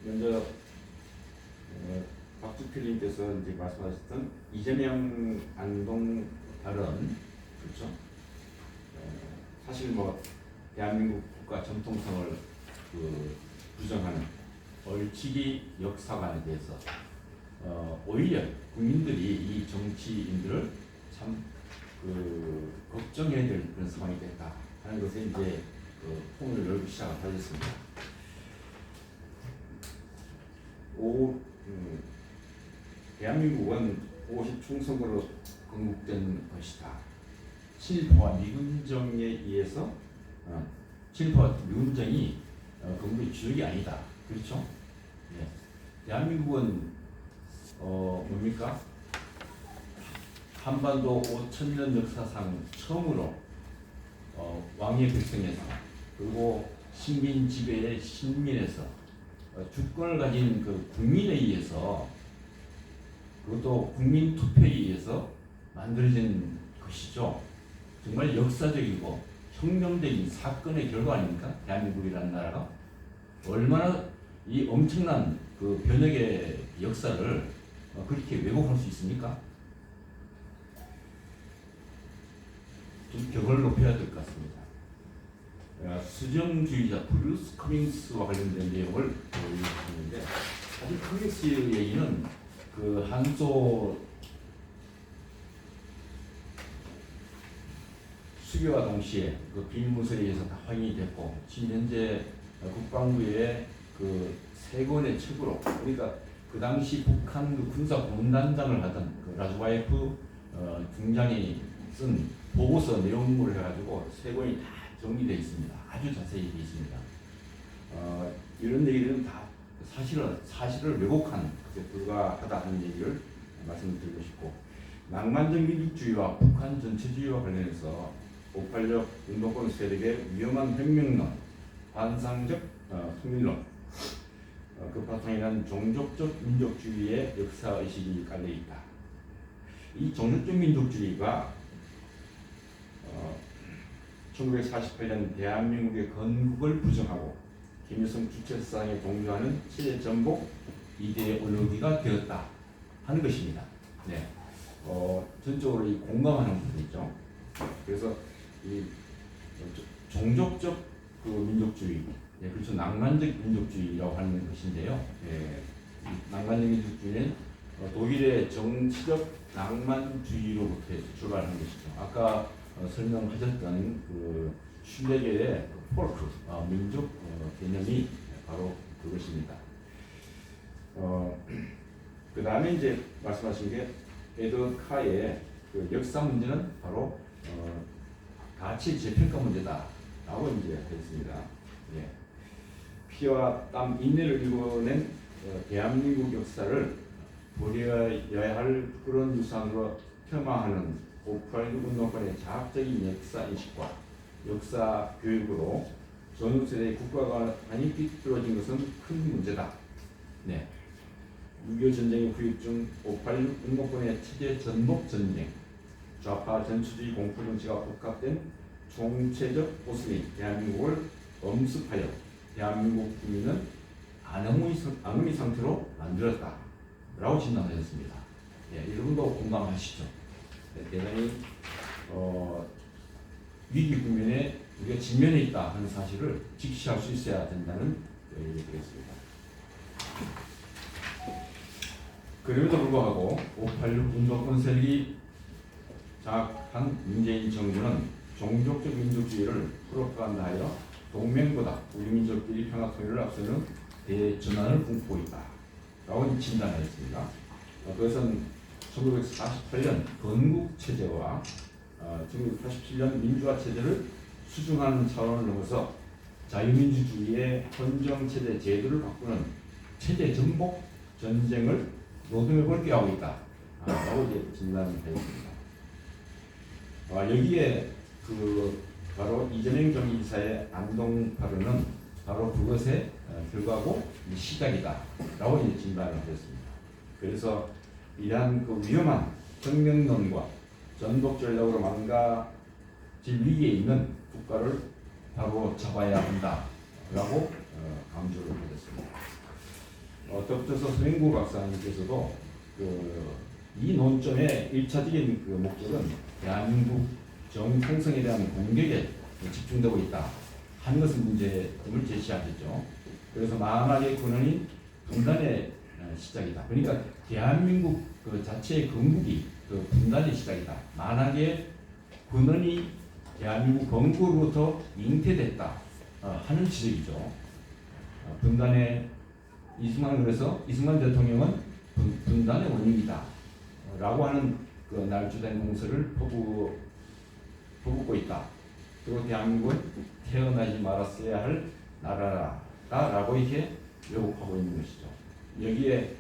먼저 박주필님께서 이제 말씀하셨던 이재명 안동 발언, 그렇죠? 사실 뭐 대한민국 국가 전통성을 부정하는 얼치기 역사관에 대해서 오히려 국민들이 이 정치인들을 참 걱정해야 될 그런 상황이 됐다 하는 것에 이제 통을 열기 시작하셨습니다. 대한민국은 50 총선으로 건국된 것이다. 친일파와 미군정에 의해서 친일파와 미군정이 건국의 주역이 아니다. 그렇죠? 예. 대한민국은 뭡니까? 한반도 5,000년 역사상 처음으로 왕의 백성에서 그리고 식민 지배의 식민에서 주권을 가진 그 국민에 의해서, 그것도 국민 투표에 의해서 만들어진 것이죠. 정말 역사적이고 혁명적인 사건의 결과 아닙니까? 대한민국이라는 나라가 얼마나 이 엄청난 그 변혁의 역사를 그렇게 왜곡할 수 있습니까? 좀 격을 높여야 될 것 같습니다. 수정주의자 브루스 커밍스와 관련된 내용을 보여주는데, 사실 커밍스 얘기는 그 한소 수교와 동시에 그 비밀문서에 의해서 다 확인이 됐고, 지금 현재 국방부의 그 세 권의 책으로, 그러니까 그 당시 북한 그 군사 고문단장을 하던 그 라즈와예프 중장이 쓴 보고서 내용물을 해가지고 세 권이 다 정리되어 있습니다. 아주 자세히 되어 있습니다. 이런 얘기들은 다 사실을 왜곡한 것에 불과하다는 얘기를 말씀드리고 싶고, 낭만적 민주주의와 북한 전체주의와 관련해서 586 운동권 세력의 위험한 혁명론, 환상적 통일론, 그 바탕에는 종족적 민족주의의 역사의식이 깔려있다. 이 종족적 민족주의가 1948년 대한민국의 건국을 부정하고 김일성 주체사상에 동조하는 체제 전복 이대의 언어기가 되었다 하는 것입니다. 네, 전적으로 이 공감하는 부분이죠. 그래서 이 종족적 그 민족주의, 예, 그렇죠, 낭만적 민족주의라고 하는 것인데요. 예, 낭만적 민족주의는 독일의 정치적 낭만주의로부터 출발한 것이죠. 아까 설명하셨던 그 슐레겔의 폴크, 민족 개념이 바로 그것입니다. 그 다음에 이제 말씀하신 게 에드워드 카의 그 역사 문제는 바로 가치 재평가 문제다라고 이제 했습니다. 예. 피와 땀 인내를 일궈낸 대한민국 역사를 버려야 할 그런 유산으로 폄하하는 586 운동권의 자학적인 역사 인식과 역사 교육으로 전후 세대의 국가관이 삐뚤어진 것은 큰 문제다. 네. 6.25 전쟁의 후유 중 586 운동권의 체제 전복 전쟁, 좌파 전투주의 공포 정치가 복합된 총체적 모습이 대한민국을 엄습하여 대한민국 국민은 안흥의 상태로 만들었다라고 진단하셨습니다. 예, 여러분도 공감하시죠? 네, 대단히 위기 국면에 우리가 직면해 있다 하는 사실을 직시할 수 있어야 된다는 얘기겠습니다. 그럼에도 불구하고 586 운동권 세력이 장악한 문재인 정부는 종족적 민족주의를 프로파간다하여 동맹보다 우리 민족끼리 평화통일을 앞서는 대전환을 꿈꾸고 있다 라고 진단하였습니다. 그것은 1948년 건국체제와 1987년 민주화체제를 수중하는 차원을 넘어서 자유민주주의의 헌정체제 제도를 바꾸는 체제 전복 전쟁을 노동에 걸게 하고 있다 라고 이제 진단하였습니다. 여기에 바로 이재명 경기지사의 안동 발언은 바로 그것의 결과고 시작이다 라고 이제 진단을 하셨습니다. 그래서 이러한 그 위험한 혁명론과 전복 전략으로 망가질 위기에 있는 국가를 바로 잡아야 한다 라고 강조를 하셨습니다. 겹쳐서 서명구 박사님께서도 이 논점의 1차적인 목적은 대한민국 정통성에 대한 공격에 집중되고 있다 하는 것을 문제점을 제시하셨죠. 그래서 만악의 근원인 분단의 시작이다. 그러니까 대한민국 그 자체의 건국이 그 분단의 시작이다. 만악의 근원이 대한민국 건국으로부터 잉태됐다 하는 지적이죠. 분단의 그래서 이승만 대통령은 분단의 원인이다 라고 하는 그 날조된 공서를 퍼붓고 있다. 그리고 대한민국은 태어나지 말았어야 할 나라다라고 이렇게 왜곡하고 있는 것이죠. 여기에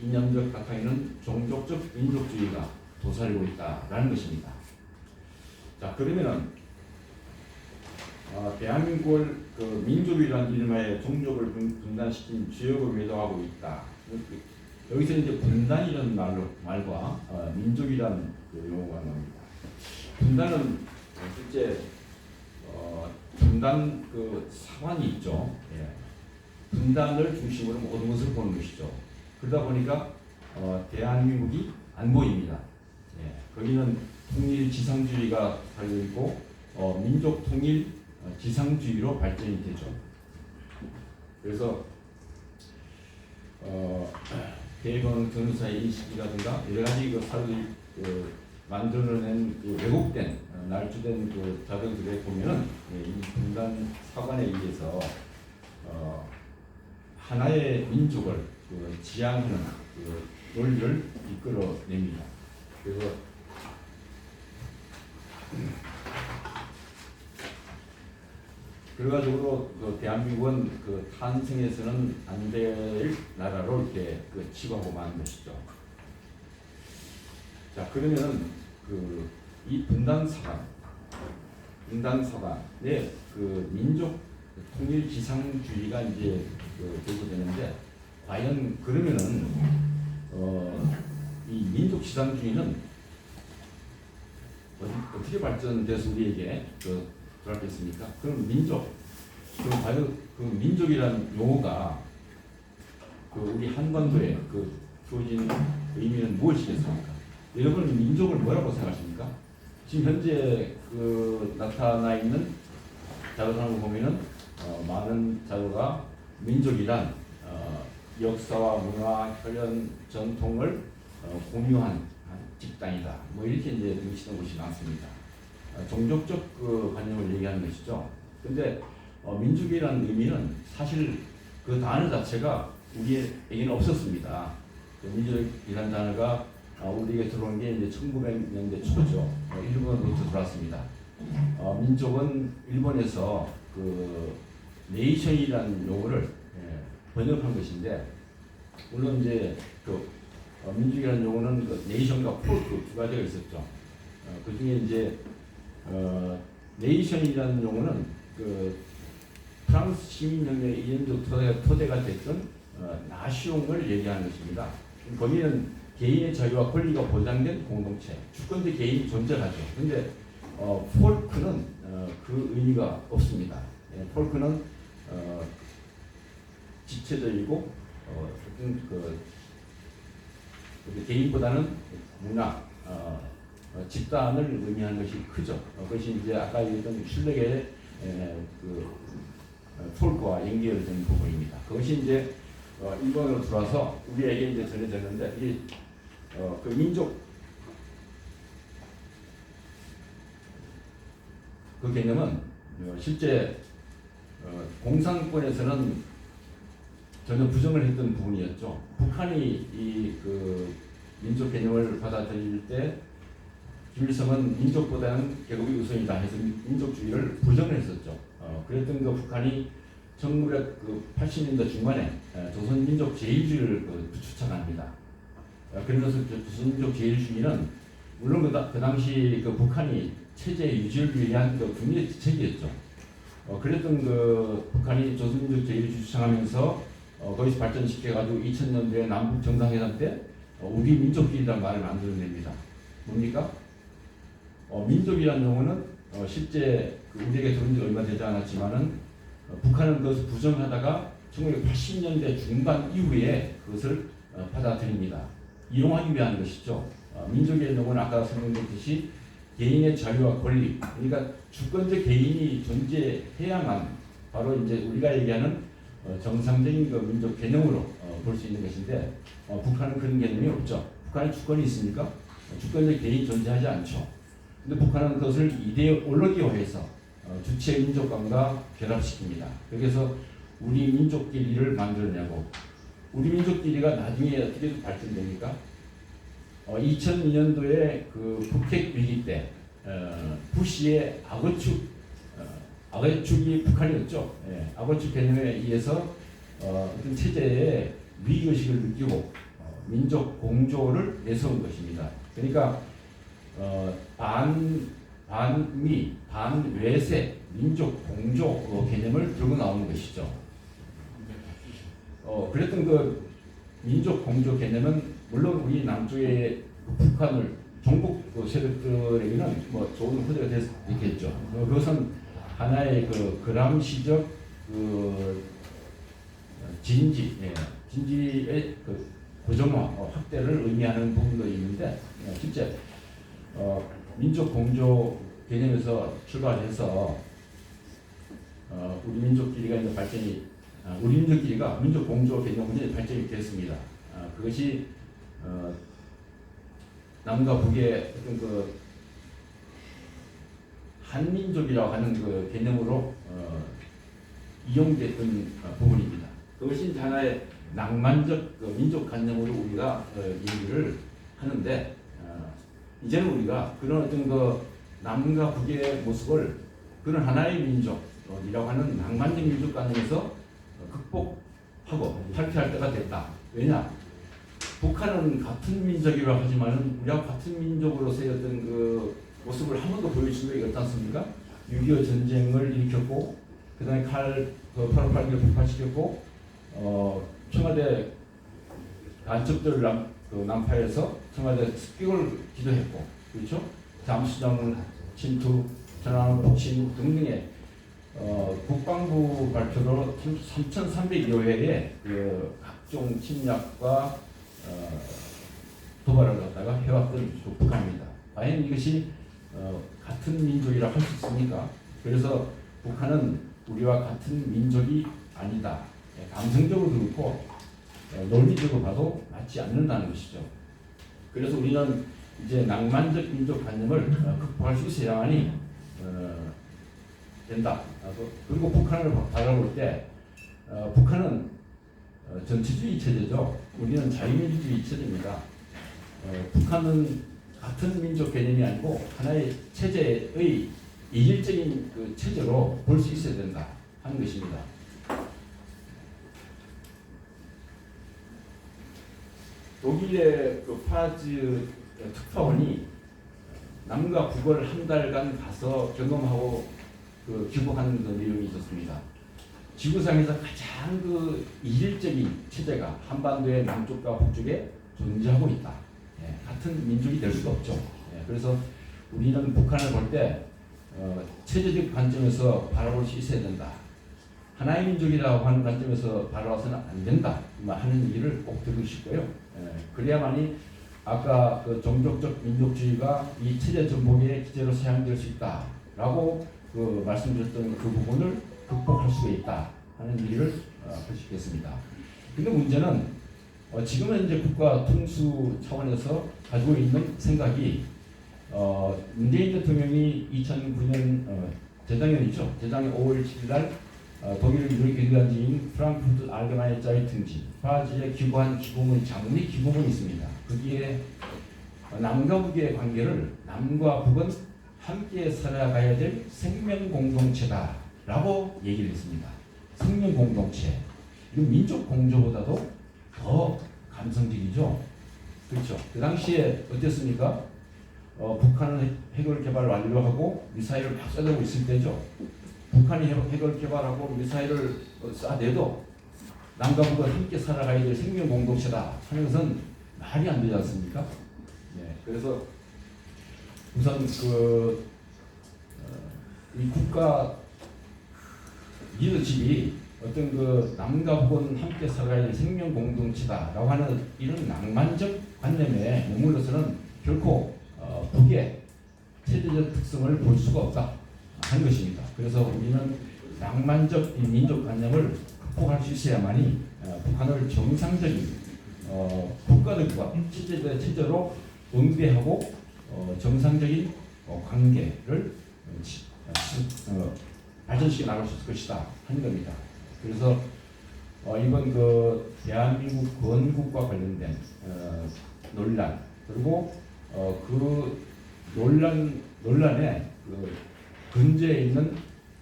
이념적 바탕에는 종족적 민족주의가 도사리고 있다라는 것입니다. 자, 그러면은 대한민국을 그 민족이라는 이름하에 종족을 분단시킨 죄업을 매도하고 있다. 여기서 이제 분단이라는 말과 민족이라는 그 용어가 나옵니다. 분단은 실제 분단 그 사관이 있죠. 예. 분단을 중심으로 모든 것을 보는 것이죠. 그러다 보니까 대한민국이 안 보입니다. 예. 거기는 통일 지상주의가 달려 있고 민족 통일 지상주의로 발전이 되죠. 그래서 대의원 변호사의 인식이라든가 여러 가지 그 사람들이 만들어낸 그 왜곡된 날조된 그 자료들에 보면은 이 분단 사관에 의해서 하나의 민족을 지향하는 그 논리를 이끌어냅니다. 그래서 결과적으로 그 대한민국은 그 탄생해서는 안 될 나라로 이렇게 치부하고 만 것이죠. 자, 그러면은 이 분단사관의 그 민족 통일 지상주의가 이제 제기되는데 과연 그러면은 이 민족 지상주의는 어떻게 발전돼서 우리에게 들어가겠습니까? 그럼 그럼 과연 그 민족이라는 용어가 우리 한반도에 주어진 의미는 무엇이겠습니까? 여러분은 민족을 뭐라고 생각하십니까? 지금 현재 나타나 있는 자료상을 보면은 많은 자료가 민족이란 역사와 문화, 혈연, 전통을 공유한 집단이다. 뭐 이렇게 이제 의식하는 것이 많습니다. 종족적 관념을 얘기하는 것이죠. 근데 민족이라는 의미는 사실 그 단어 자체가 우리에게는 없었습니다. 민족이라는 단어가 우리에게 들어온 게 이제 1900년대 초죠. 일본으로부터 들어왔습니다. 민족은 일본에서 네이션이라는 용어를 번역한 것인데, 물론 이제 민족이라는 용어는 네이션과 폴크 두 가지가 있었죠. 그 중에 이제 네이션이라는 용어는 프랑스 시민혁명의 이념적 토대가 됐던 나시옹을 얘기하는 것입니다. 거기는 개인의 자유와 권리가 보장된 공동체, 주권적 개인이 존재하죠. 그런데 폴크는 그 의미가 없습니다. 폴크는 지체적이고 개인보다는 문화, 집단을 의미하는 것이 크죠. 그것이 이제 아까 얘기했던 슐렉의 폴크와 연결된 부분입니다. 그것이 이제 일본으로 들어와서 우리에게 이제 전해졌는데, 그 민족 그 개념은 실제 공산권에서는 전혀 부정을 했던 부분이었죠. 북한이 이 민족 개념을 받아들일 때 김일성은 민족보다는 계급이 우선이다 해서 민족주의를 부정을 했었죠. 그랬던 북한이 1980년대 중반에 조선민족 제일주의를 주창합니다. 그러면서 조선민족 제일주의는 물론 그 당시 북한이 체제 유지를 위한 국민의 지책이었죠. 그랬던 북한이 조선민족 제일주의 주창하면서 거기서 발전시켜가지고 2000년도에 남북 정상회담 때 우리 민족주의라는 말을 만들어냅니다. 뭡니까? 민족이라는 용어는 실제 우리에게 들어온 지 얼마 되지 않았지만은 북한은 그것을 부정하다가 1980년대 중반 이후에 그것을 받아들입니다. 이용하기 위한 것이죠. 민족의 영은 아까 설명드렸듯이 개인의 자유와 권리, 그러니까 주권적 개인이 존재해야만 바로 이제 우리가 얘기하는 정상적인 그 민족 개념으로 볼 수 있는 것인데 북한은 그런 개념이 없죠. 북한에 주권이 있습니까? 주권적 개인이 존재하지 않죠. 근데 북한은 그것을 이데올로기화해서 주체 민족관과 결합시킵니다. 그래서 우리 민족끼리를 만들어내고 우리 민족끼리가 나중에 어떻게 발전됩니까? 2002년도에 그 북핵 위기 때 부시의 악어축이 북한이었죠. 예, 악어축 개념에 의해서 어떤 체제의 위기의식을 느끼고 민족 공조를 내세운 것입니다. 그러니까 반미, 반외세, 민족 공조 개념을 들고 나오는 것이죠. 그랬던 그 민족 공조 개념은 물론 우리 남쪽의 북한을 종북 세력들에게는 뭐 좋은 호재가 됐겠죠. 그것은 하나의 그 그람시적 그 진지의 그 고정화 확대를 의미하는 부분도 있는데 실제 민족 공조 개념에서 출발해서 우리 민족끼리가 이제 우리 민족끼리가 민족 공조 개념으로 발전이 됐습니다. 그것이 남과 북의 어떤 그 한민족이라고 하는 그 개념으로 이용됐던 부분입니다. 그것이 하나의 낭만적 그 민족관념으로 우리가 얘기를 하는데 이제는 우리가 그런 어떤 그 남과 북의 모습을 그런 하나의 민족이라고 하는 낭만적 민족관념에서 극복하고 탈피할 때가 됐다. 왜냐? 북한은 같은 민족이라고 하지만 우리가 같은 민족으로서의 어떤 그 모습을 한 번도 보여준 적이 없지 않습니까? 6.25 전쟁을 일으켰고 그 다음에 8.8을 폭파시켰고 청와대 간첩들 난파해서 청와대 습격을 기도했고 그렇죠? 잠수정 침투, 전함 폭침 등등의 국방부 발표로 3,300여 회의 그 각종 침략과 도발을 갖다가 해왔던 북한입니다. 과연 이것이 같은 민족이라 할 수 있습니까? 그래서 북한은 우리와 같은 민족이 아니다. 감성적으로 그렇고 논리적으로 봐도 맞지 않는다는 것이죠. 그래서 우리는 이제 낭만적 민족관념을 극복할 수 있어야만이 된다. 그리고 북한을 바라볼 때 북한은 전체주의 체제죠. 우리는 자유민주주의 체제입니다. 북한은 같은 민족 개념이 아니고 하나의 체제의 이질적인 그 체제로 볼 수 있어야 된다 하는 것입니다. 독일의 그 파즈 특파원이 남과 북을 한 달간 가서 경험하고 그 귀국하는 그 내용이 있었습니다. 지구상에서 가장 그 이질적인 체제가 한반도의 남쪽과 북쪽에 존재하고 있다. 같은 민족이 될 수가 없죠. 그래서 우리는 북한을 볼 때 체제적 관점에서 바라볼 수 있어야 된다. 하나의 민족이라고 하는 관점에서 바라봐서는 안 된다. 하는 얘기를 꼭 들으시고요. 그래야만이 아까 그 종족적 민족주의가 이 체제 전복의 기제로 사용될 수 있다라고 그 말씀드렸던 그 부분을 극복할 수가 있다 하는 얘기를 할 수 있겠습니다. 근데 문제는 지금은 이제 국가 통수 차원에서 가지고 있는 생각이 문재인 대통령이 2009년 재작년이죠. 재작년 5월 7일날 독일 유력기관지인 프랑크푸르트 알게마이네 자이퉁지 프라지에 기고한 기고문 장문의 기고문이 있습니다. 거기에 남과 북의 관계를 남과 북은 함께 살아가야 될 생명 공동체다라고 얘기를 했습니다. 생명 공동체. 이건 민족 공조보다도 더 감성적이죠. 그렇죠. 그 당시에 어땠습니까? 북한은 핵을 개발 완료하고 미사일을 막 쏘고 있을 때죠. 북한이 핵을 개발하고 미사일을 쏴내도 남과 북은 함께 살아가야 될 생명 공동체다 하는 것은 말이 안 되지 않습니까? 그래서 우선 이 국가 리더십이 어떤 그 남과 북은 함께 살아야 할 생명 공동체다라고 하는 이런 낭만적 관념에 머물러서는 결코 북의 체제적 특성을 볼 수가 없다 하는 것입니다. 그래서 우리는 낭만적 이 민족 관념을 극복할 수 있어야만이 북한을 정상적인 국가들과 체제로 응대하고 정상적인 관계를 발전시켜 나갈 수 있을 것이다 하는 겁니다. 그래서 이번 그 대한민국 건국과 관련된 논란 그리고 그 논란에 그 근저에 있는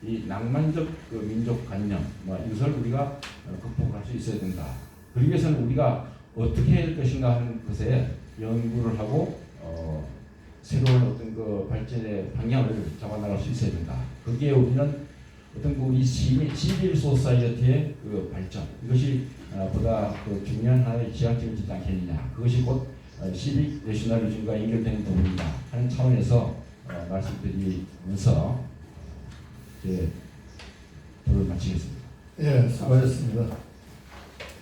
이 낭만적 그 민족관념 이것을 우리가 극복할 수 있어야 된다. 그러기 위해서는 우리가 어떻게 해야 할 것인가 하는 것에 연구를 하고 새로운 어떤 그 발전의 방향을 잡아나갈 수 있어야 된다. 거기에 우리는 어떤 그 우리 시빌 소사이어티의 그 발전 이것이 보다 그 중요한 하나의 지향점이 있지 않겠느냐. 그것이 곧 시빅 내셔널리즘과 연결되는 부분이다 하는 차원에서 말씀드리면서 이제 토론을 마치겠습니다. 예, 수고하셨습니다.